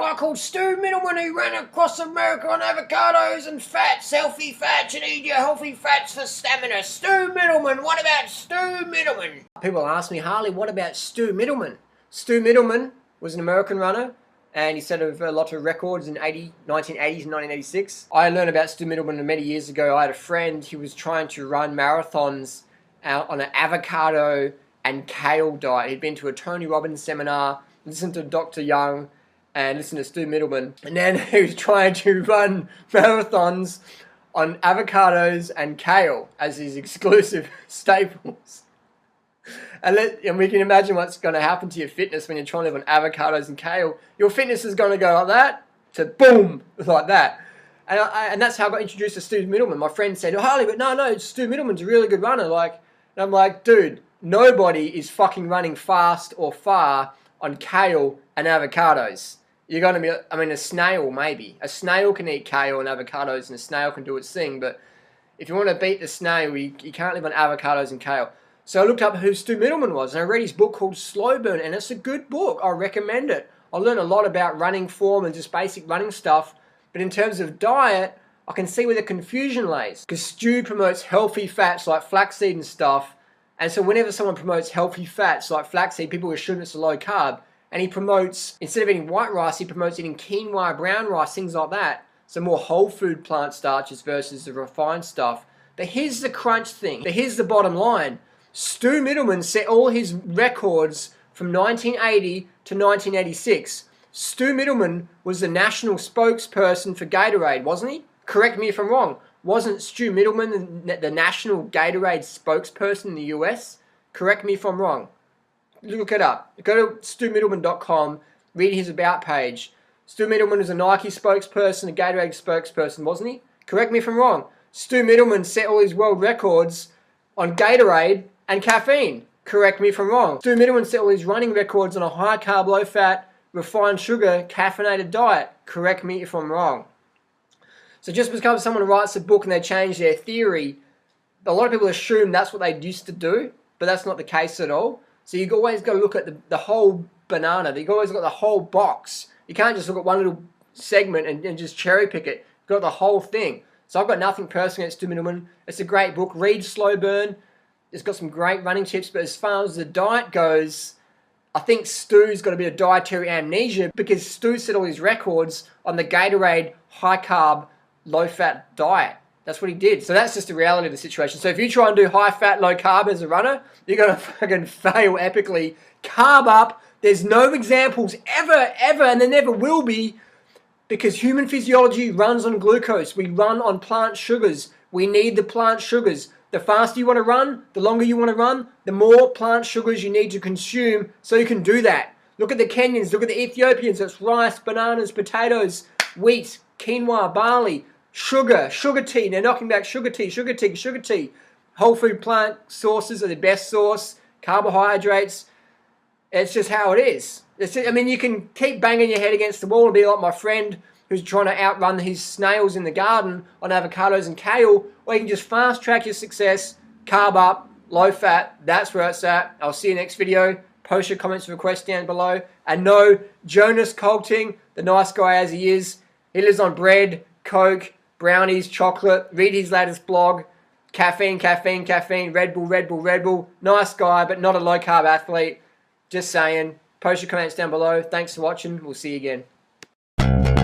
guy called Stu Mittleman who ran across America on avocados and fats, healthy fats. You need your healthy fats for stamina. Stu Mittleman, what about Stu Mittleman? People ask me, Harley, what about Stu Mittleman? Stu Mittleman was an American runner, and he set a lot of records in 1980s and 1986. I learned about Stu Mittleman many years ago. I had a friend who was trying to run marathons out on an avocado and kale diet. He'd been to a Tony Robbins seminar, listened to Dr. Young, and listened to Stu Mittleman. And then he was trying to run marathons on avocados and kale as his exclusive staples. And we can imagine what's going to happen to your fitness when you're trying to live on avocados and kale. Your fitness is going to go like that to boom, like that. And that's how I got introduced to Stu Mittleman. My friend said, oh, Harley, but no, Stu Mittleman's a really good runner. And I'm like, dude, nobody is fucking running fast or far on kale and avocados. You're going to be, a snail maybe. A snail can eat kale and avocados, and a snail can do its thing. But if you want to beat the snail, you can't live on avocados and kale. So I looked up who Stu Mittleman was, and I read his book called Slow Burn, and it's a good book. I recommend it. I learned a lot about running form and just basic running stuff. But in terms of diet, I can see where the confusion lays. Because Stu promotes healthy fats like flaxseed and stuff. And so whenever someone promotes healthy fats like flaxseed, people assume it's a low carb. And he promotes, instead of eating white rice, he promotes eating quinoa, brown rice, things like that. So more whole food plant starches versus the refined stuff. But here's the crunch thing. But here's the bottom line. Stu Mittleman set all his records from 1980 to 1986. Stu Mittleman was the national spokesperson for Gatorade, wasn't he? Correct me if I'm wrong. Wasn't Stu Mittleman the national Gatorade spokesperson in the US? Correct me if I'm wrong. Look it up. Go to stumittleman.com, read his about page. Stu Mittleman was a Nike spokesperson, a Gatorade spokesperson, wasn't he? Correct me if I'm wrong. Stu Mittleman set all his world records on Gatorade and caffeine. Correct me if I'm wrong. Stu Mittleman set all his running records on a high carb, low fat, refined sugar, caffeinated diet. Correct me if I'm wrong. So just because someone writes a book and they change their theory, a lot of people assume that's what they used to do, but that's not the case at all. So you've always got to look at the whole banana. You've always got the whole box. You can't just look at one little segment and just cherry pick it. You've got the whole thing. So I've got nothing personal against Stu Mittleman. It's a great book. Read Slow Burn. It's got some great running tips, but as far as the diet goes, I think Stu's got a bit of dietary amnesia because Stu set all his records on the Gatorade high-carb, low-fat diet. That's what he did. So that's just the reality of the situation. So if you try and do high-fat, low-carb as a runner, you're going to fucking fail epically. Carb up. There's no examples ever, and there never will be, because human physiology runs on glucose. We run on plant sugars. We need the plant sugars. The faster you want to run, the longer you want to run, the more plant sugars you need to consume so you can do that. Look at the Kenyans, look at the Ethiopians. It's rice, bananas, potatoes, wheat, quinoa, barley, sugar tea. They're knocking back sugar tea. Whole food plant sources are the best source. Carbohydrates. It's just how it is. You can keep banging your head against the wall and be like my friend who's trying to outrun his snails in the garden on avocados and kale, or you can just fast track your success, carb up, low fat, that's where it's at. I'll see you next video. Post your comments and requests down below. And no, Jonas Colting, the nice guy as he is, he lives on bread, Coke, brownies, chocolate. Read his latest blog. Caffeine, Red Bull. Nice guy, but not a low carb athlete. Just saying. Post your comments down below. Thanks for watching. We'll see you again.